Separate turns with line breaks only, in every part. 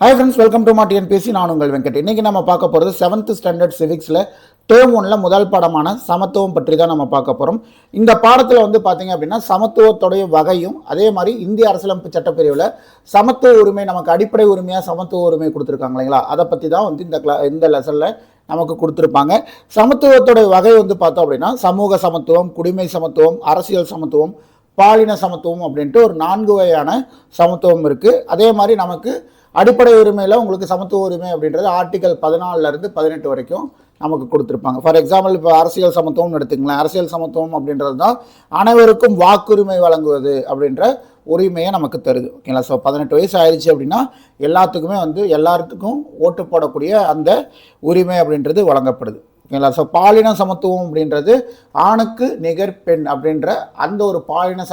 Hi friends, welcome to TNPSC. நான் உங்கள் வெங்கட். இன்னைக்கு நம்ம பார்க்க போகிறது 7th ஸ்டாண்டர்ட் சிவிக்ஸில் டேர்ம் 1ல முதல் பாடமான சமத்துவம் பற்றி தான் நம்ம பார்க்க போகிறோம். இந்த பாடத்தில் வந்து பார்த்தீங்க அப்படின்னா சமத்துவத்துடைய வகையும் அதே மாதிரி இந்திய அரசியலமைப்பு சட்டப்பிரிவில் சமத்துவ உரிமை நமக்கு அடிப்படை உரிமையாக சமத்துவ உரிமை கொடுத்துருக்காங்க இல்லைங்களா, அதை பற்றி தான் வந்து இந்த லெசனில் நமக்கு கொடுத்துருப்பாங்க. சமத்துவத்துடைய வகை வந்து பார்த்தோம் அப்படின்னா சமூக சமத்துவம், குடிமை சமத்துவம், அரசியல் சமத்துவம், பாலின சமத்துவம் அப்படின்ட்டு ஒரு 4 வகையான சமத்துவம் இருக்குது. அதே மாதிரி நமக்கு அடிப்படை உரிமையில் உங்களுக்கு சமத்துவ உரிமை அப்படின்றது ஆர்டிகல் 14 18 வரைக்கும் நமக்கு கொடுத்துருப்பாங்க. ஃபார் எக்ஸாம்பிள் இப்போ அரசியல் சமத்துவம் எடுத்துக்கலாம். அரசியல் சமத்துவம் அப்படின்றது தான் அனைவருக்கும் வாக்குரிமை வழங்குவது அப்படின்ற உரிமையை நமக்கு தருது. ஓகேங்களா. ஸோ 18 வயசு ஆயிடுச்சு அப்படின்னா எல்லாத்துக்குமே வந்து எல்லாத்துக்கும் ஓட்டு போடக்கூடிய அந்த உரிமை அப்படின்றது வழங்கப்படுது. ஓகேங்களா. ஸோ பாலின சமத்துவம் அப்படின்றது ஆணுக்கு நிகர் பெண் அப்படின்ற அந்த ஒரு பாலின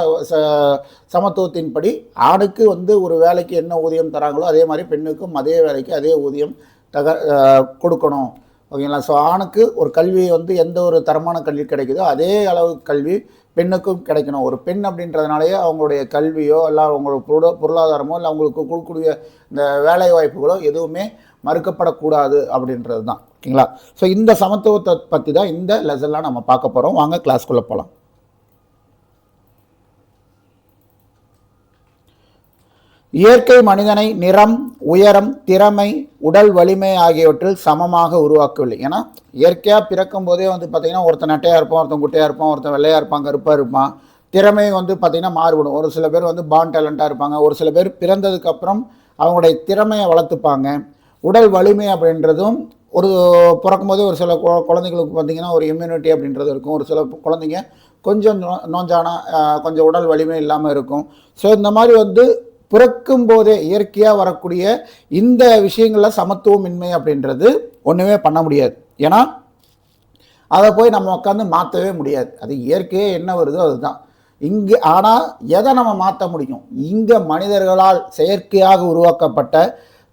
சமத்துவத்தின்படி ஆணுக்கு வந்து ஒரு வேலைக்கு என்ன ஊதியம் தராங்களோ அதே மாதிரி பெண்ணுக்கும் அதே வேலைக்கு அதே ஊதியம் கொடுக்கணும். ஓகேங்களா. ஸோ ஆணுக்கு ஒரு கல்வி வந்து எந்த ஒரு தரமான கல்வி கிடைக்குதோ அதே அளவு கல்வி பெண்ணுக்கும் கிடைக்கணும். ஒரு பெண் அப்படின்றதுனாலேயே அவங்களுடைய கல்வியோ இல்லை அவங்களோட பொருளாதாரமோ இல்லை அவங்களுக்கு கொடுக்கக்கூடிய இந்த வேலை வாய்ப்புகளோ எதுவுமே மறுக்கப்படக்கூடாது அப்படின்றது தான். ஓகேங்களா. ஸோ இந்த சமத்துவத்தை பற்றி தான் இந்த லெசன்லாம் நம்ம பார்க்க போகிறோம். வாங்க கிளாஸ்க்குள்ளே போகலாம். இயற்கை மனிதனை நிறம், உயரம், திறமை, உடல் வலிமை ஆகியவற்றில் சமமாக உருவாக்கவில்லை. ஏன்னா இயற்கையாக பிறக்கும் போதே வந்து பார்த்திங்கன்னா ஒருத்தன் நட்டையாக இருப்பான், ஒருத்தன் குட்டையாக இருப்பான், ஒருத்தன் வெள்ளையாக இருப்பான், கருப்பாக இருப்பான். திறமை வந்து பார்த்திங்கன்னா மாறுபடும். ஒரு சில பேர் வந்து பான் டேலண்ட்டாக இருப்பாங்க, ஒரு சில பேர் பிறந்ததுக்கப்புறம் அவங்களுடைய திறமையை வளர்த்துப்பாங்க. உடல் வலிமை அப்படின்றதும் ஒரு பிறக்கும் போதே ஒரு சில குழந்தைங்களுக்கு பார்த்திங்கன்னா ஒரு இம்யூனிட்டி அப்படின்றது இருக்கும். ஒரு சில குழந்தைங்க கொஞ்சம் நோஞ்சானா கொஞ்சம் உடல் வலிமை இல்லாமல் இருக்கும். ஸோ இந்த மாதிரி வந்து பிறக்கும் போதே இயற்கையாக வரக்கூடிய இந்த விஷயங்களில் சமத்துவமின்மை அப்படின்றது ஒன்றுமே பண்ண முடியாது. ஏன்னா அதை போய் நம்ம உட்காந்து மாற்றவே முடியாது. அது இயற்கையே என்ன வருதோ அதுதான் இங்கே. ஆனால் எதை நம்ம மாற்ற முடியும்? இங்கே மனிதர்களால் செயற்கையாக உருவாக்கப்பட்ட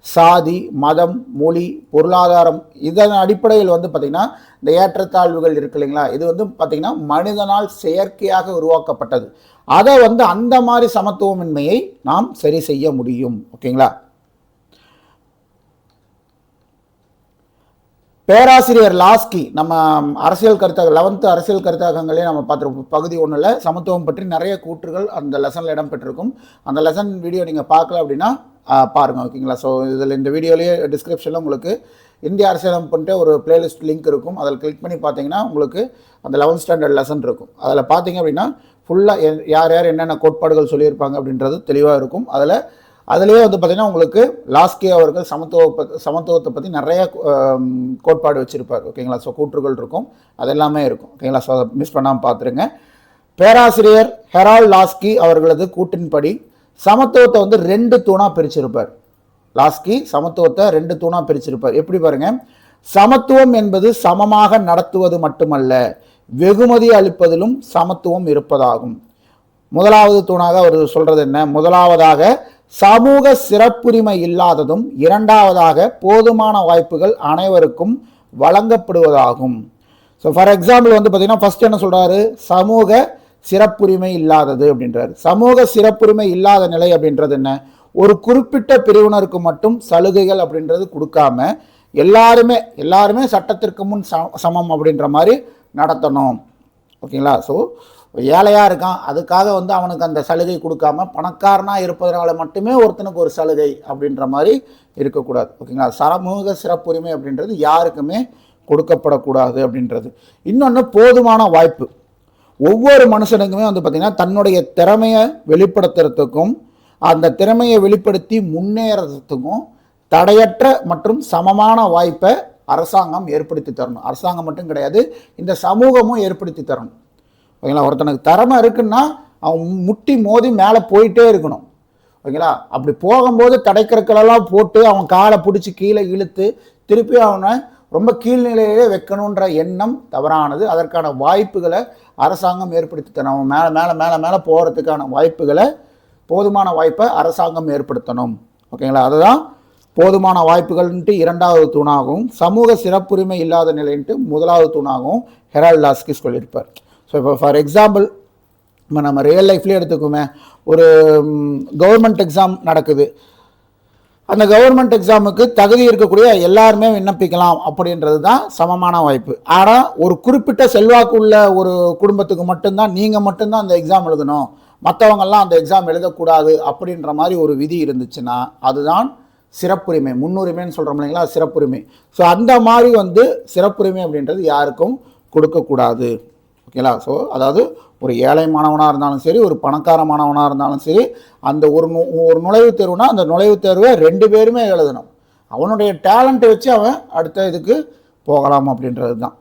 சாதி, மதம், மொழி, பொருளாதாரம் இதன் அடிப்படையில் வந்து பார்த்திங்கன்னா இந்த ஏற்றத்தாழ்வுகள் இருக்கு இல்லைங்களா, இது வந்து பார்த்திங்கன்னா மனிதனால் செயற்கையாக உருவாக்கப்பட்டது. அதை வந்து அந்த மாதிரி சமத்துவமின்மையை நாம் சரி செய்ய முடியும். ஓகேங்களா. பேராசிரியர் லாஸ்கி நம்ம அரசியல் கருத்தாக 11th அரசியல் கருத்தாக்கங்களே நம்ம பார்த்துருப்போம். பகுதி 1ல் சமத்துவம் பற்றி நிறைய கூற்றுகள் அந்த லெசனில் இடம்பெற்றிருக்கும். அந்த லெசன் வீடியோ நீங்கள் பார்க்கல அப்படின்னா பாருங்கள். ஓகேங்களா. ஸோ இதில் இந்த வீடியோலேயே டிஸ்கிரிப்ஷனில் உங்களுக்கு இந்திய அரசியலமைப்புன்ட்டு ஒரு பிளேலிஸ்ட் லிங்க் இருக்கும். அதில் கிளிக் பண்ணி பார்த்தீங்கன்னா உங்களுக்கு அந்த 11th ஸ்டாண்டர்ட் லெசன் இருக்கும். அதில் பார்த்தீங்க அப்படின்னா ஃபுல்லாக யார் யார் என்னென்ன கோட்பாடுகள் சொல்லியிருப்பாங்க அப்படின்றது தெளிவாக இருக்கும். அதிலேயே வந்து பார்த்திங்கன்னா உங்களுக்கு லாஸ்கி அவர்கள் சமத்துவத்தை பற்றி நிறைய கோட்பாடு வச்சுருப்பார். ஓகேங்களா. ஸோ கூற்றுகள் இருக்கும், அதெல்லாமே இருக்கும். ஓகேங்களா. ஸோ அதை மிஸ் பண்ணாமல் பார்த்துருங்க. பேராசிரியர் ஹெரால்ட் லாஸ்கி அவர்களது கூற்றின்படி சமத்துவத்தை வந்து 2 தூணாக பிரிச்சிருப்பார். லாஸ்கி சமத்துவத்தை 2 தூணாக பிரிச்சிருப்பார். எப்படி பாருங்க, சமத்துவம் என்பது சமமாக நடத்துவது மட்டுமல்ல, வெகுமதி அளிப்பதிலும் சமத்துவம் இருப்பதாகும். முதலாவது தூணாக அவர் சொல்றது என்ன? முதலாவதாக சமூக சிறப்புரிமை இல்லாததும், இரண்டாவதாக போதுமான வாய்ப்புகள் அனைவருக்கும் வழங்கப்படுவதாகும். ஸோ ஃபார் எக்ஸாம்பிள் வந்து பார்த்தீங்கன்னா ஃபர்ஸ்ட் என்ன சொல்றாரு? சமூக சிறப்புரிமை இல்லாதது அப்படின்றாரு. சமூக சிறப்புரிமை இல்லாத நிலை அப்படின்றது என்ன? ஒரு குறிப்பிட்ட பிரிவினருக்கு மட்டும் சலுகைகள் அப்படின்றது கொடுக்காம எல்லாருமே சட்டத்திற்கு முன் சமம் அப்படின்ற மாதிரி நடத்தணும். ஓகேங்களா. ஸோ ஏழையாக இருக்கான், அதுக்காக வந்து அவனுக்கு அந்த சலுகை கொடுக்காம பணக்காரனாக இருப்பதனால மட்டுமே ஒருத்தனுக்கு ஒரு சலுகை அப்படின்ற மாதிரி இருக்கக்கூடாது. ஓகேங்களா. சமூக சிறப்புரிமை அப்படின்றது யாருக்குமே கொடுக்கப்படக்கூடாது அப்படின்றது. இன்னொன்று போதுமான வாய்ப்பு. ஒவ்வொரு மனுஷனுக்குமே வந்து பார்த்திங்கன்னா தன்னுடைய திறமையை வெளிப்படுத்துறதுக்கும் அந்த திறமையை வெளிப்படுத்தி முன்னேறதுக்கும் தடையற்ற மற்றும் சமமான வாய்ப்பை அரசாங்கம் ஏற்படுத்தி தரணும். அரசாங்கம் மட்டும் கிடையாது, இந்த சமூகமும் ஏற்படுத்தி தரணும். ஓகேங்களா. ஒருத்தனுக்கு திறமை இருக்குன்னா அவன் முட்டி மோதி மேலே போயிட்டே இருக்கணும். ஓகேங்களா. அப்படி போகும்போது தடைக்கற்களெல்லாம் போட்டு அவன் காலை பிடிச்சி கீழே இழுத்து திருப்பி அவனை ரொம்ப கீழ்நிலையிலே வைக்கணுன்ற எண்ணம் தவறானது. அதற்கான வாய்ப்புகளை அரசாங்கம் ஏற்படுத்தி தரணும். அவன் மேலே மேலே மேலே மேலே போகிறதுக்கான வாய்ப்புகளை, போதுமான வாய்ப்பை அரசாங்கம் ஏற்படுத்தணும். ஓகேங்களா. அதுதான் போதுமான வாய்ப்புகள்ன்ட்டு 2வது தூணாகவும், சமூக சிறப்புரிமை இல்லாத நிலைன்ட்டு 1வது தூணாகவும் ஹெரால்ட் லாஸ்கி சொல்லியிருப்பார். ஸோ இப்போ ஃபார் எக்ஸாம்பிள் நம்ம ரியல் லைஃப்லேயே எடுத்துக்குமே, ஒரு கவர்மெண்ட் எக்ஸாம் நடக்குது. அந்த கவர்மெண்ட் எக்ஸாமுக்கு தகுதி இருக்கக்கூடிய எல்லாருமே விண்ணப்பிக்கலாம் அப்படின்றது தான் சமமான வாய்ப்பு. ஆனால் ஒரு குறிப்பிட்ட செல்வாக்கு உள்ள ஒரு குடும்பத்துக்கு மட்டும்தான் நீங்கள் மட்டும்தான் அந்த எக்ஸாம் எழுதணும், மற்றவங்கெல்லாம் அந்த எக்ஸாம் எழுதக்கூடாது அப்படின்ற மாதிரி ஒரு விதி இருந்துச்சுன்னா அதுதான் சிறப்புரிமை. முன்னுரிமைன்னு சொல்கிறோம் இல்லைங்களா, சிறப்புரிமை. ஸோ அந்த மாதிரி சிறப்புரிமை அப்படின்றது யாருக்கும் கொடுக்கக்கூடாது. ஓகேங்களா. ஸோ அதாவது ஒரு ஏழை மாணவனாக இருந்தாலும் சரி, ஒரு பணக்கார மாணவனாக இருந்தாலும் சரி, அந்த ஒரு நுழைவுத் தேர்வுனா அந்த நுழைவுத் தேர்வை 2 பேருமே எழுதணும். அவனுடைய டேலண்ட்டை வச்சு அவன் அடுத்த இதுக்கு போகலாம் அப்படின்றது தான்.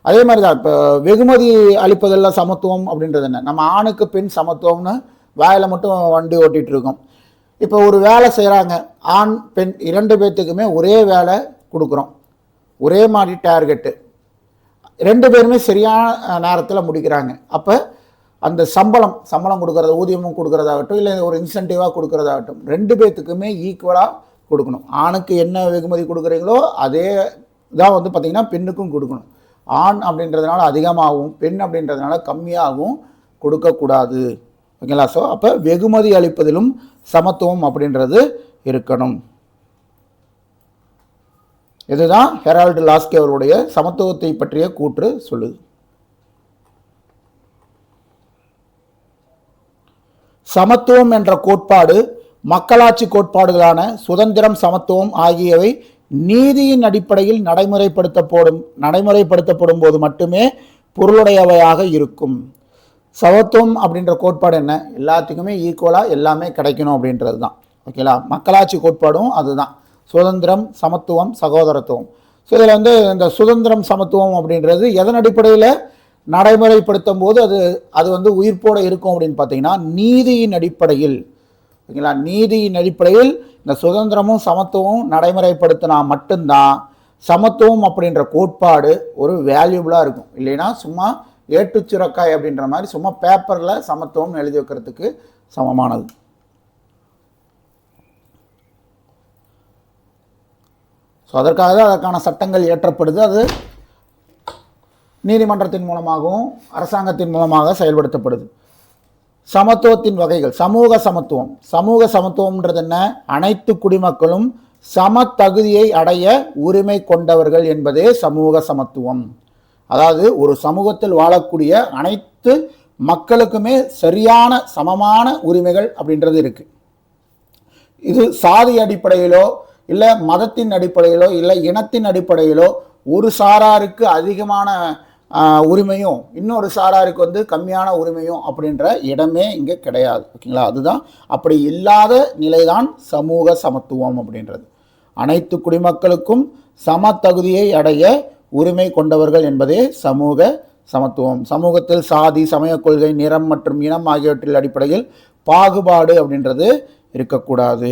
அதே மாதிரி தான் இப்போ வெகுமதி அளிப்பதில் சமத்துவம் அப்படின்றது என்ன, நம்ம ஆணுக்கு பெண் சமத்துவம்னு வாயில் மட்டும் வண்டி ஓட்டிகிட்டு இருக்கோம். இப்போ ஒரு வேலை செய்கிறாங்க, ஆண் பெண் 2 பேர்த்துக்குமே ஒரே வேலை கொடுக்குறோம், ஒரே மாதிரி டார்கெட்டு, 2 பேருமே சரியான நேரத்தில் முடிக்கிறாங்க. அப்போ அந்த சம்பளம் கொடுக்குறது, ஊதியமும் கொடுக்குறதாகட்டும், இல்லை ஒரு இன்சென்டிவாக கொடுக்குறதாகட்டும், 2 பேர்த்துக்குமே ஈக்குவலாக கொடுக்கணும். ஆணுக்கு என்ன வெகுமதி கொடுக்குறீங்களோ அதே தான் பார்த்திங்கன்னா பெண்ணுக்கும் கொடுக்கணும். ஆண் அப்படின்றதுனால அதிகமாகவும் பெண் அப்படின்றதுனால கம்மியாகவும் கொடுக்கக்கூடாது. ஓகேங்களா. ஸோ அப்போ வெகுமதி அளிப்பதிலும் சமத்துவம் அப்படின்றது இருக்கணும். இதுதான் ஹெரால்டு லாஸ்கி அவருடைய சமத்துவத்தை பற்றிய கூற்று சொல்லுது. சமத்துவம் என்ற கோட்பாடு மக்களாட்சி கோட்பாடுகளான சுதந்திரம், சமத்துவம் ஆகியவை நீதியின் அடிப்படையில் நடைமுறைப்படுத்தப்படும் போது மட்டுமே பொருளுடையவையாக இருக்கும். சமத்துவம் அப்படின்ற கோட்பாடு என்ன, எல்லாத்துக்குமே ஈக்குவலாக எல்லாமே கிடைக்கணும் அப்படின்றது தான். ஓகேங்களா. மக்களாட்சி கோட்பாடும் அதுதான், சுதந்திரம், சமத்துவம், சகோதரத்துவம். ஸோ இதில் இந்த சுதந்திரம், சமத்துவம் அப்படின்றது எதன் அடிப்படையில் நடைமுறைப்படுத்தும் போது அது உயிர்ப்போடு இருக்கும் அப்படின்னு பார்த்தீங்கன்னா நீதியின் அடிப்படையில். ஓகேங்களா. நீதியின் அடிப்படையில் இந்த சுதந்திரமும் சமத்துவமும் நடைமுறைப்படுத்தினா மட்டும்தான் சமத்துவம் அப்படின்ற கோட்பாடு ஒரு வேல்யூபிளாக இருக்கும். இல்லைன்னா சும்மா ஏட்டுச்சுரக்காய் அப்படின்ற மாதிரி சும்மா பேப்பரில் சமத்துவம் எழுதி வைக்கிறதுக்கு சமமானது. ஸோ அதற்காக தான் அதற்கான சட்டங்கள் இயற்றப்படுது. அது நீதிமன்றத்தின் மூலமாகவும் அரசாங்கத்தின் மூலமாக செயல்படுத்தப்படுது. சமத்துவத்தின் வகைகள். சமூக சமத்துவம்ன்றது என்ன, அனைத்து குடிமக்களும் சம தகுதியை அடைய உரிமை கொண்டவர்கள் என்பதே சமூக சமத்துவம். அதாவது ஒரு சமூகத்தில் வாழக்கூடிய அனைத்து மக்களுக்குமே சரியான சமமான உரிமைகள் அப்படின்றது இருக்கு. இது சாதி அடிப்படையிலோ இல்லை மதத்தின் அடிப்படையிலோ இல்லை இனத்தின் அடிப்படையிலோ ஒரு சாராருக்கு அதிகமான உரிமையும் இன்னொரு சாராருக்கு கம்மியான உரிமையும் அப்படின்ற இடமே இங்கே கிடையாது. ஓகேங்களா. அதுதான் அப்படி இல்லாத நிலைதான் சமூக சமத்துவம் அப்படின்றது. அனைத்து குடிமக்களுக்கும் சம தகுதியை அடைய உரிமை கொண்டவர்கள் என்பதே சமூக சமத்துவம். சமூகத்தில் சாதி, சமய கொள்கை, நிறம் மற்றும் இனம் ஆகியவற்றின் அடிப்படையில் பாகுபாடு அப்படின்றது இருக்கக்கூடாது.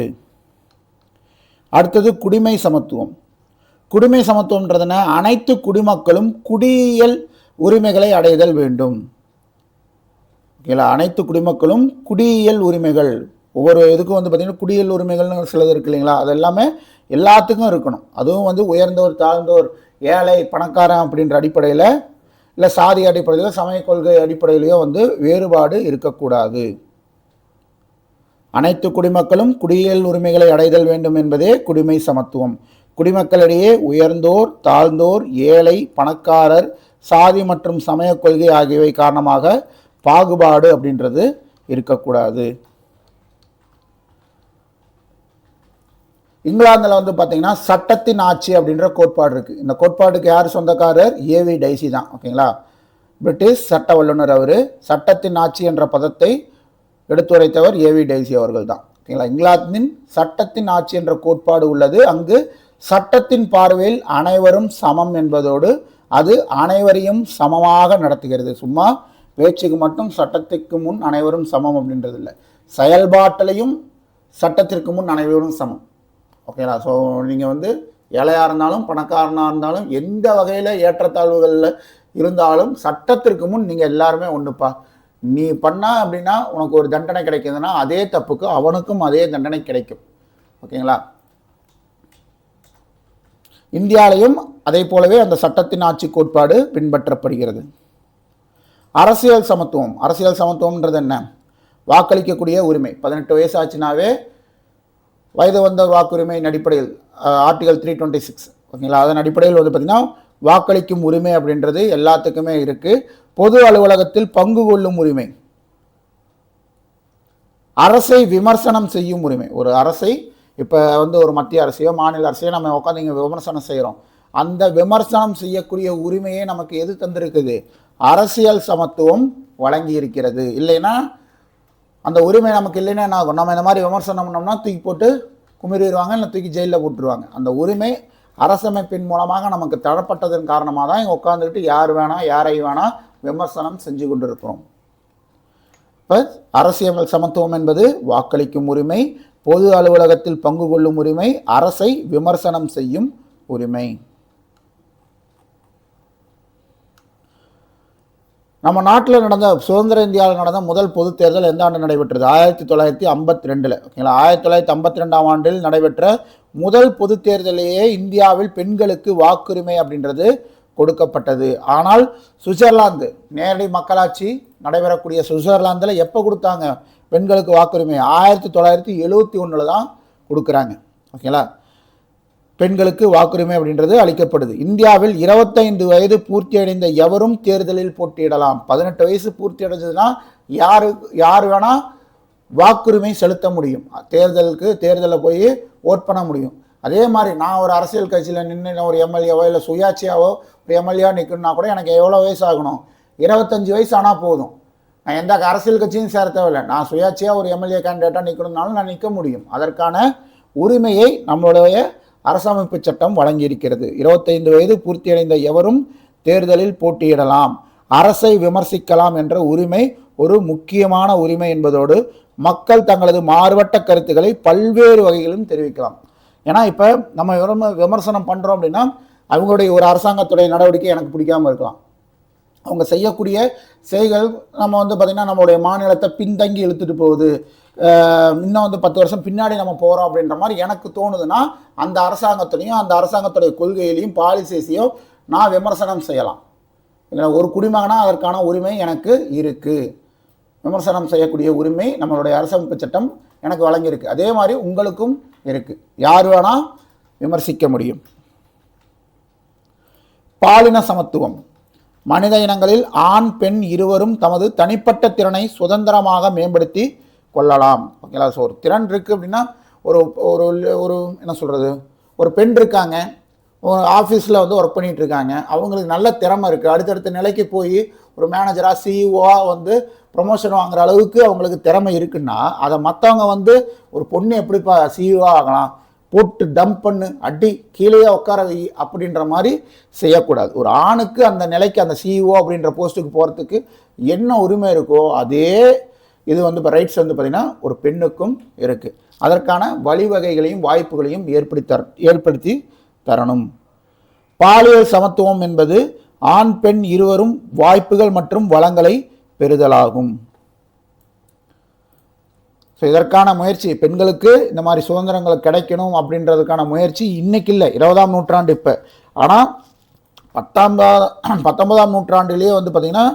அடுத்தது குடிமை சமத்துவம். குடிமை சமத்துவம்ன்றதுனா அனைத்து குடிமக்களும் குடியியல் உரிமைகளை அடைதல் வேண்டும். ஓகேங்களா. அனைத்து குடிமக்களும் குடியியல் உரிமைகள், ஒவ்வொரு இதுக்கும் பார்த்திங்கன்னா குடியியல் உரிமைகள்னு சிலது இருக்கு இல்லைங்களா, அது எல்லாமே எல்லாத்துக்கும் இருக்கணும். அதுவும் உயர்ந்தோர், தாழ்ந்தோர், ஏழை, பணக்காரன் அப்படின்ற அடிப்படையில் இல்லை சாதி அடிப்படையில், சமய கொள்கை அடிப்படையிலையோ வேறுபாடு இருக்கக்கூடாது. அனைத்து குடிமக்களும் குடியியல் உரிமைகளை அடைதல் வேண்டும் என்பதே குடிமை சமத்துவம். குடிமக்களிடையே உயர்ந்தோர், தாழ்ந்தோர், ஏழை, பணக்காரர், சாதி மற்றும் சமய கொள்கை ஆகியவை காரணமாக பாகுபாடு அப்படின்றது இருக்கக்கூடாது. இங்கிலாந்தில் பார்த்தீங்கன்னா சட்டத்தின் ஆட்சி அப்படின்ற கோட்பாடு இருக்குது. இந்த கோட்பாடுக்கு யார் சொந்தக்காரர், ஏவி டைசி தான். ஓகேங்களா. பிரிட்டிஷ் சட்ட வல்லுநர் அவர். சட்டத்தின் ஆட்சி என்ற பதத்தை எடுத்துரைத்தவர் ஏவி டைசி அவர்கள் தான். ஓகேங்களா. இங்கிலாந்தின் சட்டத்தின் ஆட்சி என்ற கோட்பாடு உள்ளது. அங்கு சட்டத்தின் பார்வையில் அனைவரும் சமம் என்பதோடு அது அனைவரையும் சமமாக நடத்துகிறது. சும்மா பேச்சுக்கு மட்டும் சட்டத்திற்கு முன் அனைவரும் சமம் அப்படின்றது இல்லை, செயல்பாட்டிலையும் சட்டத்திற்கு முன் அனைவரும் சமம். ஓகேங்களா. ஸோ நீங்கள் ஏழையாக இருந்தாலும் பணக்காரனாக இருந்தாலும் எந்த வகையில் ஏற்றத்தாழ்வுகளில் இருந்தாலும் சட்டத்திற்கு முன் நீங்கள் எல்லாருமே ஒன்றுப்பா. நீ பண்ணா அப்படின்னா உனக்கு ஒரு தண்டனை கிடைக்குதுன்னா அதே தப்புக்கு அவனுக்கும் அதே தண்டனை கிடைக்கும். ஓகேங்களா. இந்தியாவிலையும் அதே போலவே அந்த சட்டத்தின் ஆட்சி கோட்பாடு பின்பற்றப்படுகிறது. அரசியல் சமத்துவம். அரசியல் சமத்துவம்ன்றது என்ன, வாக்களிக்கக்கூடிய உரிமை. 18 வயசு ஆச்சுனாவே வயது வந்தோர் வாக்குரிமையின் அடிப்படையில் ஆர்டிகல் 326 ஓகேங்களா. அதன் அடிப்படையில் வந்து பார்த்திங்கன்னா வாக்களிக்கும் உரிமை அப்படின்றது எல்லாத்துக்குமே இருக்குது. பொது அலுவலகத்தில் பங்கு கொள்ளும் உரிமை, அரசை விமர்சனம் செய்யும் உரிமை. ஒரு அரசை இப்போ வந்து ஒரு மத்திய அரசையோ மாநில அரசையோ நம்ம உட்காந்து இங்கே விமர்சனம் செய்கிறோம். அந்த விமர்சனம் செய்யக்கூடிய உரிமையை நமக்கு எது தந்திருக்குது? அரசியல் சமத்துவம் வழங்கி இருக்கிறது. இல்லைன்னா அந்த உரிமை நமக்கு இல்லைன்னா என்ன ஆகும்? நம்ம இந்த மாதிரி விமர்சனம் பண்ணோம்னா தூக்கி போட்டு குமிறிடுவாங்க, இல்லை தூக்கி ஜெயிலில் போட்டுருவாங்க. அந்த உரிமை அரசமைப்பின் மூலமாக நமக்கு தரப்பட்டதன் காரணமாக தான் இங்கே உட்காந்துக்கிட்டு யார் வேணால் யாரை வேணால் விமர்சனம் செஞ்சு கொண்டு இருக்கிறோம். இப்போ அரசியல் சமத்துவம் என்பது வாக்களிக்கும் உரிமை, பொது அலுவலகத்தில் பங்கு கொள்ளும் உரிமை, அரசை விமர்சனம் செய்யும் உரிமை. நம்ம நாட்டில் நடந்த சுதந்திர இந்தியாவில் நடந்த முதல் பொது தேர்தல் எந்த ஆண்டு நடைபெற்றது? 1952. ஓகேங்களா. 1952ஆம் ஆண்டில் நடைபெற்ற முதல் பொது தேர்தலையே இந்தியாவில் பெண்களுக்கு வாக்குரிமை அப்படின்றது கொடுக்கப்பட்டது. ஆனால் சுவிட்சர்லாந்து நேரடி மக்களாட்சி நடைபெறக்கூடிய சுவிட்சர்லாந்தில் எப்போ கொடுத்தாங்க பெண்களுக்கு வாக்குரிமை? 1971 தான் கொடுக்குறாங்க. ஓகேங்களா. பெண்களுக்கு வாக்குரிமை அப்படின்றது அளிக்கப்படுது. இந்தியாவில் 25 வயது பூர்த்தி அடைந்த எவரும் தேர்தலில் போட்டியிடலாம். 18 வயசு பூர்த்தி அடைஞ்சதுன்னா யார் வேணால் வாக்குரிமை செலுத்த முடியும். தேர்தலில் போய் ஓட் பண்ண முடியும். அதே மாதிரி நான் ஒரு அரசியல் கட்சியில் நின்று ஒரு எம்எல்ஏவோ இல்லை சுயாட்சியாவோ ஒரு எம்எல்ஏவோ நிற்கணும்னா கூட எனக்கு எவ்வளோ வயசு ஆகணும்? 25 வயசு ஆனால் போதும். நான் எந்த அரசியல் கட்சியும் சேர தேவையில்லை. நான் சுயாட்சியாக ஒரு எம்எல்ஏ கேண்டிடேட்டாக நிற்கணும்னாலும் நான் நிற்க முடியும். அதற்கான உரிமையை நம்மளுடைய அரசமைப்பு சட்டம் வழங்கியிருக்கிறது. 25 வயது பூர்த்தியடைந்த எவரும் தேர்தலில் போட்டியிடலாம், அரசை விமர்சிக்கலாம் என்ற உரிமை ஒரு முக்கியமான உரிமை என்பதோடு மக்கள் தங்களது மாறுபட்ட கருத்துக்களை பல்வேறு வகைகளிலும் தெரிவிக்கலாம். ஏன்னா இப்போ நம்ம விமர்சனம் பண்ணுறோம் அப்படின்னா அவங்களுடைய ஒரு அரசாங்கத்துடைய நடவடிக்கை எனக்கு பிடிக்காமல் இருக்கலாம். அவங்க செய்யக்கூடிய செய்கள் நம்ம வந்து பார்த்திங்கன்னா நம்மளுடைய மாநிலத்தை பின்தங்கி இழுத்துட்டு போகுது, இன்னும் வந்து 10 வருஷம் பின்னாடி நம்ம போகிறோம் அப்படின்ற மாதிரி எனக்கு தோணுதுன்னா அந்த அரசாங்கத்திலையும் அந்த அரசாங்கத்துடைய கொள்கையிலையும் பாலிசிஸையும் நான் விமர்சனம் செய்யலாம். ஒரு குடிமகனாக அதற்கான உரிமை எனக்கு இருக்குது. விமர்சனம் செய்யக்கூடிய உரிமை நம்மளுடைய அரசமைப்பு சட்டம் எனக்கு வழங்கியிருக்கு. அதே மாதிரி உங்களுக்கும் இருக்குது. யார் வேணால் விமர்சிக்க முடியும். பாலின சமத்துவம். மனித இனங்களில் ஆண் பெண் இருவரும் தமது தனிப்பட்ட திறனை சுதந்திரமாக மேம்படுத்தி கொள்ளலாம். ஓகேங்களா. ஸோ ஒரு திறன் இருக்குது அப்படின்னா ஒரு ஒரு ஒரு என்ன சொல்கிறது, ஒரு பெண் இருக்காங்க, ஒரு ஆஃபீஸில் வந்து ஒர்க் பண்ணிகிட்டு இருக்காங்க, அவங்களுக்கு நல்ல திறமை இருக்குது, அடுத்தடுத்த நிலைக்கு போய் ஒரு மேனேஜராக சிஇஓவாக வந்து ப்ரொமோஷன் வாங்குற அளவுக்கு அவங்களுக்கு திறமை இருக்குன்னா அதை மற்றவங்க வந்து ஒரு பொண்ணு எப்படிப்பா சிஇஓவாக ஆகலாம், போட்டு டம்ப் பண்ணு, அடி கீழேயே உட்கார வை அப்படின்ற மாதிரி செய்யக்கூடாது. ஒரு ஆணுக்கு அந்த நிலைக்கு அந்த சிஇஓ அப்படின்ற போஸ்ட்டுக்கு போகிறதுக்கு என்ன உரிமை இருக்கோ அதே இது வந்து இப்போ ரைட்ஸ் வந்து பார்த்திங்கன்னா ஒரு பெண்ணுக்கும் இருக்குது. அதற்கான வழிவகைகளையும் வாய்ப்புகளையும் ஏற்படுத்தி தரணும். பாலியல் சமத்துவம் என்பது ஆண் பெண் இருவரும் வாய்ப்புகள் மற்றும் வளங்களை பெறுதலாகும். ஸோ இதற்கான முயற்சி பெண்களுக்கு இந்த மாதிரி சுதந்திரங்கள் கிடைக்கணும் அப்படின்றதுக்கான முயற்சி இன்னைக்கு இல்லை, 20ஆம் நூற்றாண்டு இப்போ. ஆனால் 19ஆம் நூற்றாண்டிலேயே வந்து பார்த்திங்கன்னா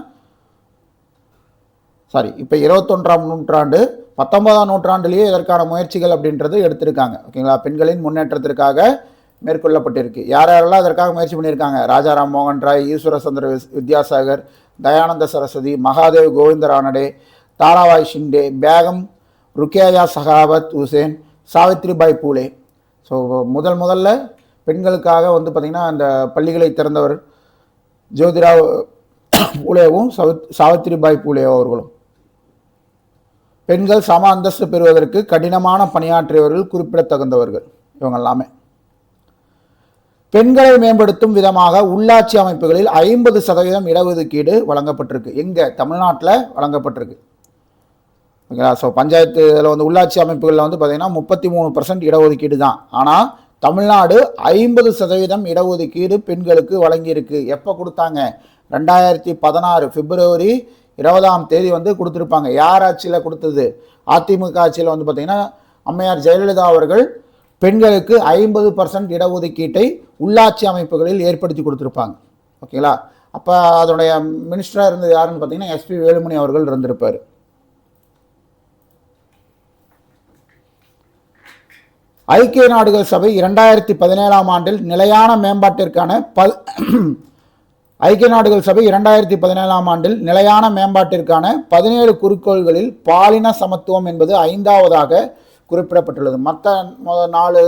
இப்போ 21ஆம் நூற்றாண்டு 19ஆம் நூற்றாண்டிலேயே இதற்கான முயற்சிகள் அப்படின்றது எடுத்திருக்காங்க. ஓகேங்களா. பெண்களின் முன்னேற்றத்திற்காக மேற்கொள்ளப்பட்டிருக்கு. யாரெல்லாம் இதற்காக முயற்சி பண்ணியிருக்காங்க? ராஜாராம் மோகன் ராய், ஈஸ்வர சந்திர வித்யாசாகர், தயானந்த சரஸ்வதி, மகாதேவ் கோவிந்த ரானடே, தாராபாய் ஷிண்டே, பேகம் ருக்கியா சகாவத் ஹுசேன், சாவித்ரிபாய் பூலே. ஸோ முதல்ல பெண்களுக்காக வந்து பார்த்திங்கன்னா அந்த பள்ளிகளை திறந்தவர் ஜோதிராவ் பூலேவும் சாவித்ரிபாய் பூலே அவர்களும். பெண்கள் சம அந்தஸ்து பெறுவதற்கு கடினமான பணியாற்றியவர்கள் குறிப்பிடத்தகுந்தவர்கள் இவங்க எல்லாமே. பெண்களை மேம்படுத்தும் விதமாக உள்ளாட்சி அமைப்புகளில் 50% இடஒதுக்கீடு வழங்கப்பட்டிருக்கு. எங்கே? தமிழ்நாட்டில் வழங்கப்பட்டிருக்கு. ஓகேங்களா. ஸோ பஞ்சாயத்து இதில் வந்து உள்ளாட்சி அமைப்புகளில் வந்து பார்த்திங்கன்னா 33% இடஒதுக்கீடு தான். ஆனால் தமிழ்நாடு 50% இடஒதுக்கீடு பெண்களுக்கு வழங்கியிருக்கு. எப்போ கொடுத்தாங்க? 2016 பிப்ரவரி 20 வந்து கொடுத்துருப்பாங்க. யார் ஆட்சியில் கொடுத்தது? அதிமுக ஆட்சியில் வந்து பார்த்திங்கன்னா அம்மையார் ஜெயலலிதா அவர்கள் பெண்களுக்கு 50% இடஒதுக்கீட்டை உள்ளாட்சி அமைப்புகளில் ஏற்படுத்தி கொடுத்துருப்பாங்க. ஓகேங்களா. அப்போ அதனுடைய மினிஸ்டராக இருந்தது யாருன்னு பார்த்தீங்கன்னா எஸ்பி வேலுமணி அவர்கள் இருந்திருப்பார். ஐக்கிய நாடுகள் சபை 2017ஆம் ஆண்டில் நிலையான மேம்பாட்டிற்கான ஐக்கிய நாடுகள் சபை 2017ஆம் ஆண்டில் நிலையான மேம்பாட்டிற்கான 17 குறிக்கோள்களில் பாலின சமத்துவம் என்பது 5வதாக குறிப்பிடப்பட்டுள்ளது. மற்ற 4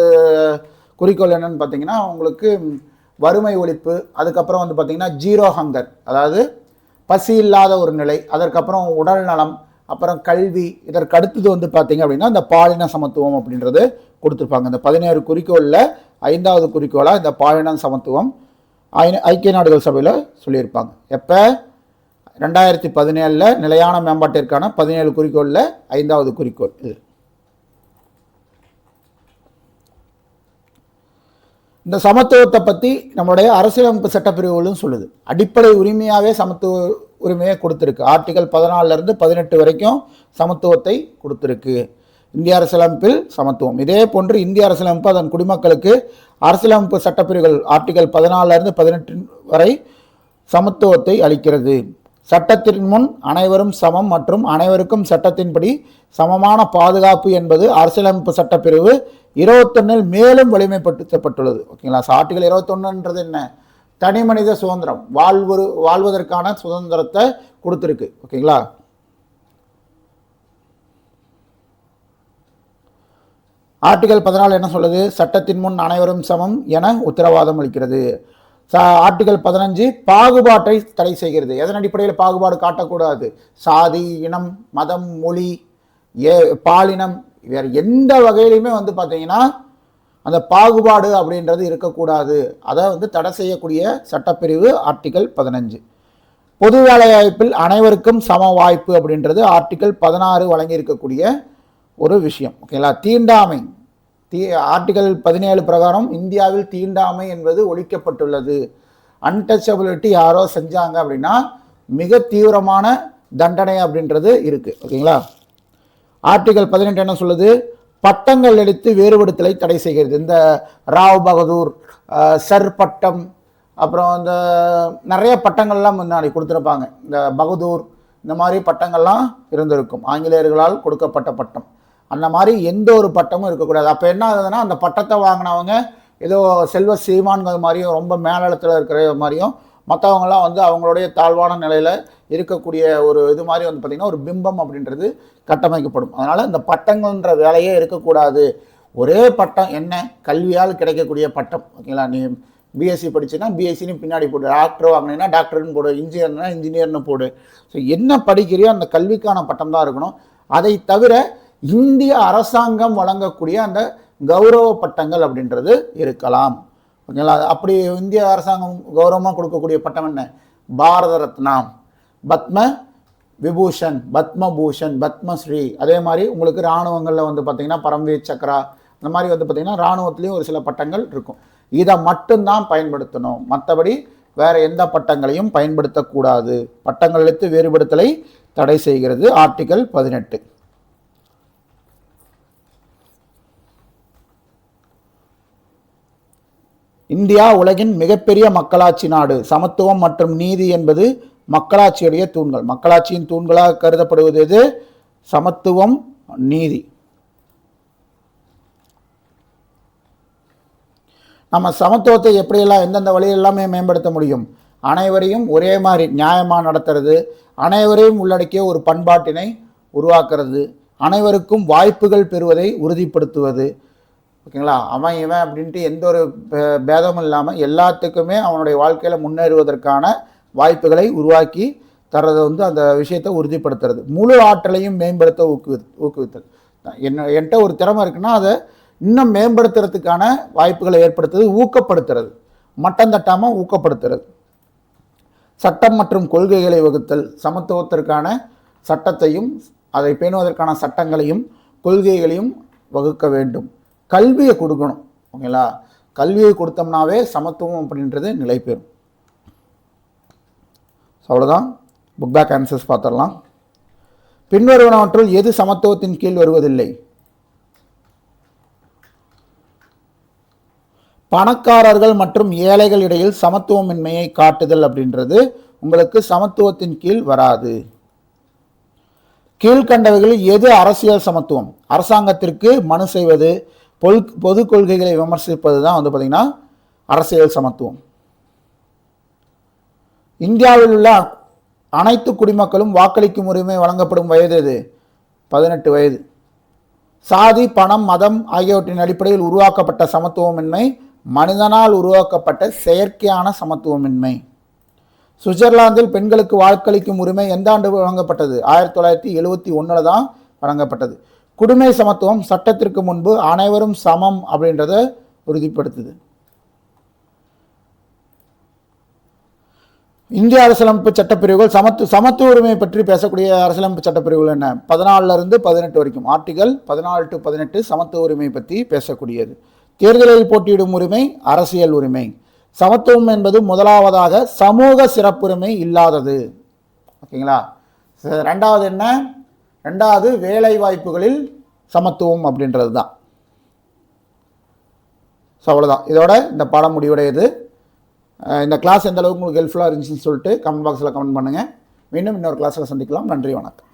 குறிக்கோள் என்னன்னு பார்த்தீங்கன்னா உங்களுக்கு வறுமை ஒழிப்பு, அதுக்கப்புறம் வந்து பார்த்தீங்கன்னா ஜீரோ ஹங்கர், அதாவது பசி இல்லாத ஒரு நிலை, அதற்கப்புறம் உடல் நலம், அப்புறம் கல்வி, இதற்கு அடுத்தது வந்து பார்த்தீங்க அப்படின்னா இந்த பாலின சமத்துவம் அப்படின்றது கொடுத்துருப்பாங்க. இந்த 17 குறிக்கோளில் 5வது குறிக்கோளாக இந்த பாலின சமத்துவம் ஐக்கிய நாடுகள் சபையில் சொல்லியிருப்பாங்க. எப்போ 2017 நிலையான மேம்பாட்டிற்கான 17 குறிக்கோளில் 5வது குறிக்கோள் இது. இந்த சமத்துவத்தை பற்றி நம்மளுடைய அரசியலமைப்பு சட்டப்பிரிவுகளும் சொல்லுது. அடிப்படை உரிமையாகவே சமத்துவ உரிமையை கொடுத்துருக்கு. ஆர்டிகல் 14 18 வரைக்கும் சமத்துவத்தை கொடுத்துருக்கு. இந்திய அரசியலமைப்பில் சமத்துவம். இதே போன்று இந்திய அரசியலமைப்பு அதன் குடிமக்களுக்கு அரசியலமைப்பு சட்டப்பிரிவுகள் ஆர்டிகல் 14 18 வரை சமத்துவத்தை அளிக்கிறது. சட்டத்தின் முன் அனைவரும் சமம் மற்றும் அனைவருக்கும் சட்டத்தின்படி சமமான பாதுகாப்பு என்பது அரசியலமைப்பு சட்டப்பிரிவு 21 மேலும் வலிமைப்படுத்தப்பட்டுள்ளது. ஓகேங்களா. ஆர்டிகல் 21ன்றது என்ன? தனி மனித சுதந்திரம், வாழ்வதற்கான சுதந்திரத்தை கொடுத்துருக்கு. ஓகேங்களா. ஆர்டிகல் 14 என்ன சொல்லுது? சட்டத்தின் முன் அனைவரும் சமம் என உத்தரவாதம் அளிக்கிறது. ஆர்டிகல் 15 பாகுபாட்டை தடை செய்கிறது. எதன் அடிப்படையில் பாகுபாடு காட்டக்கூடாது? சாதி, இனம், மதம், மொழி, பாலினம், வேறு எந்த வகையிலுமே வந்து பார்த்தீங்கன்னா அந்த பாகுபாடு அப்படின்றது இருக்கக்கூடாது. அதை வந்து தடை செய்யக்கூடிய சட்டப்பிரிவு ஆர்டிகல் 15. பொது வேலைவாய்ப்பில் அனைவருக்கும் சம வாய்ப்பு அப்படின்றது ஆர்டிகல் 16 வழங்கி இருக்கக்கூடிய ஒரு விஷயம். ஓகேங்களா. தீண்டாமை ஆர்டிகல் 17 பிரகாரம் இந்தியாவில் தீண்டாமை என்பது ஒழிக்கப்பட்டுள்ளது. அன்டச்சபிலிட்டி யாரோ செஞ்சாங்க அப்படின்னா மிக தீவிரமான தண்டனை அப்படின்றது இருக்கு. ஓகேங்களா. ஆர்டிகல் 18 என்ன சொல்லுது? பட்டங்கள் எடுத்து வேறுபடுத்தலை தடை செய்கிறது. இந்த ராவ் பகதூர், சர் பட்டம், அப்புறம் இந்த நிறைய பட்டங்கள்லாம் முன்னாடி கொடுத்துருப்பாங்க. இந்த பகதூர், இந்த மாதிரி பட்டங்கள்லாம் இருந்திருக்கும். ஆங்கிலேயர்களால் கொடுக்கப்பட்ட பட்டம். அந்த மாதிரி எந்த ஒரு பட்டமும் இருக்கக்கூடாது. அப்போ என்ன ஆகுதுன்னா அந்த பட்டத்தை வாங்கினவங்க ஏதோ செல்வ சீமான்கள் மாதிரியும் ரொம்ப மேலிடத்தில் இருக்கிற மாதிரியும் மற்றவங்களாம் வந்து அவங்களுடைய தாழ்வான நிலையில் இருக்கக்கூடிய ஒரு இது மாதிரி வந்து பார்த்திங்கன்னா ஒரு பிம்பம் அப்படின்றது கட்டமைக்கப்படும். அதனால் இந்த பட்டங்கள்ன்ற வேலையே இருக்கக்கூடாது. ஒரே பட்டம் என்ன? கல்வியால் கிடைக்கக்கூடிய பட்டம். ஓகேங்களா. நீ பிஎஸ்சி படிச்சுன்னா பிஎஸ்சின்னு பின்னாடி போடு, டாக்டர் வாங்கினீங்கன்னா டாக்டர்னு போடு, இன்ஜினியர்னா இன்ஜினியர்னு போடு. ஸோ என்ன படிக்கிறியோ அந்த கல்விக்கான பட்டம் தான் இருக்கணும். அதை தவிர இந்திய அரசாங்கம் வழங்கக்கூடிய அந்த கௌரவ பட்டங்கள் அப்படின்றது இருக்கலாம். ஓகேங்களா. அப்படி இந்திய அரசாங்கம் கௌரவமாக கொடுக்கக்கூடிய பட்டம் என்ன? பாரத ரத்னா, பத்ம விபூஷன், பத்மபூஷன், பத்மஸ்ரீ. அதே மாதிரி உங்களுக்கு இராணுவங்களில் வந்து பார்த்திங்கன்னா பரம்வீர் சக்ரா, இந்த மாதிரி வந்து பார்த்திங்கன்னா இராணுவத்துலேயும் ஒரு சில பட்டங்கள் இருக்கும். இதை மட்டும்தான் பயன்படுத்தணும். மற்றபடி வேறு எந்த பட்டங்களையும் பயன்படுத்தக்கூடாது. பட்டங்கள் எடுத்து வேறுபடுத்தலை தடை செய்கிறது ஆர்டிகல் 18. இந்தியா உலகின் மிகப்பெரிய மக்களாட்சி நாடு. சமத்துவம் மற்றும் நீதி என்பது மக்களாட்சியுடைய தூண்கள். மக்களாட்சியின் தூண்களாக கருதப்படுவது எது? சமத்துவம், நீதி. நம்ம சமத்துவத்தை எப்படியெல்லாம் எந்தெந்த வழியெல்லாமே மேம்படுத்த முடியும்? அனைவரையும் ஒரே மாதிரி நியாயமாக நடத்துறது, அனைவரையும் உள்ளடக்கிய ஒரு பண்பாட்டினை உருவாக்குறது, அனைவருக்கும் வாய்ப்புகள் பெறுவதை உறுதிப்படுத்துவது. ஓகேங்களா. அவன் இவன் அப்படின்ட்டு எந்த ஒரு பேதமும் இல்லாமல் எல்லாத்துக்குமே அவனுடைய வாழ்க்கையில் முன்னேறுவதற்கான வாய்ப்புகளை உருவாக்கி தர்றது வந்து அந்த விஷயத்தை உறுதிப்படுத்துறது. முழு ஆற்றலையும் மேம்படுத்த ஊக்குவித்தல். என்கிட்ட ஒரு திறமை இருக்குன்னா அதை இன்னும் மேம்படுத்துறதுக்கான வாய்ப்புகளை ஏற்படுத்துறது, ஊக்கப்படுத்துறது, மட்டம் தட்டாமல் ஊக்கப்படுத்துறது. சட்டம் மற்றும் கொள்கைகளை வகுத்தல். சமத்துவத்திற்கான சட்டத்தையும் அதை பேணுவதற்கான சட்டங்களையும் கொள்கைகளையும் வகுக்க வேண்டும். கல்வியை கொடுக்கணும். ஓகேங்களா. கல்வியை கொடுத்தோம்னாவே சமத்துவம் அப்படின்றது நிலை பெறும். அவ்வளோதான். புக் பேக் ஆன்சர்ஸ் பார்த்துடலாம். பின்வருவனவற்றுள் எது சமத்துவத்தின் கீழ் வருவதில்லை? பணக்காரர்கள் மற்றும் ஏழைகள் இடையில் சமத்துவமின்மையை காட்டுதல் அப்படின்றது உங்களுக்கு சமத்துவத்தின் கீழ் வராது. கீழ்கண்டவைகளில் எது அரசியல் சமத்துவம்? அரசாங்கத்திற்கு மனு செய்வது, பொது கொள்கைகளை விமர்சிப்பது தான் வந்து பார்த்திங்கன்னா அரசியல் சமத்துவம். இந்தியாவில் உள்ள அனைத்து குடிமக்களும் வாக்களிக்கும் உரிமை வழங்கப்படும் வயது எது? 18 வயது. சாதி, பணம், மதம் ஆகியவற்றின் அடிப்படையில் உருவாக்கப்பட்ட சமத்துவமின்மை மனிதனால் உருவாக்கப்பட்ட செயற்கையான சமத்துவமின்மை. சுவிட்சர்லாந்தில் பெண்களுக்கு வாக்களிக்கும் உரிமை எந்த ஆண்டு வழங்கப்பட்டது? 1971 தான் வழங்கப்பட்டது. குடிமை சமத்துவம் சட்டத்திற்கு முன்பு அனைவரும் சமம் அப்படின்றத உறுதிப்படுத்துது. இந்திய அரசியலமைப்பு சட்டப்பிரிவுகள் சமத்துவ உரிமை பற்றி பேசக்கூடிய அரசியலமைப்பு சட்டப்பிரிவுகள் என்ன? 14 to 18 வரைக்கும். ஆர்டிகல் 14 to 18 சமத்துவ உரிமை பற்றி பேசக்கூடியது. தேர்தலில் போட்டியிடும் உரிமை அரசியல் உரிமை. சமத்துவம் என்பது முதலாவதாக சமூக சிறப்புரிமை இல்லாதது. ஓகேங்களா? ரெண்டாவது என்ன? ரெண்டாவது வேலை வாய்ப்புகளில் சமத்துவம் அப்படின்றது தான். ஸோ அவ்வளோதான், இதோட இந்த பாடம் முடிவுடையது. இந்த கிளாஸ் எந்த அளவுக்கு உங்களுக்கு ஹெல்ப்ஃபுல்லாக இருந்துச்சுன்னு சொல்லிட்டு கமெண்ட் பாக்ஸில் கமெண்ட் பண்ணுங்கள். மீண்டும் இன்னொரு கிளாஸில் சந்திக்கலாம். நன்றி, வணக்கம்.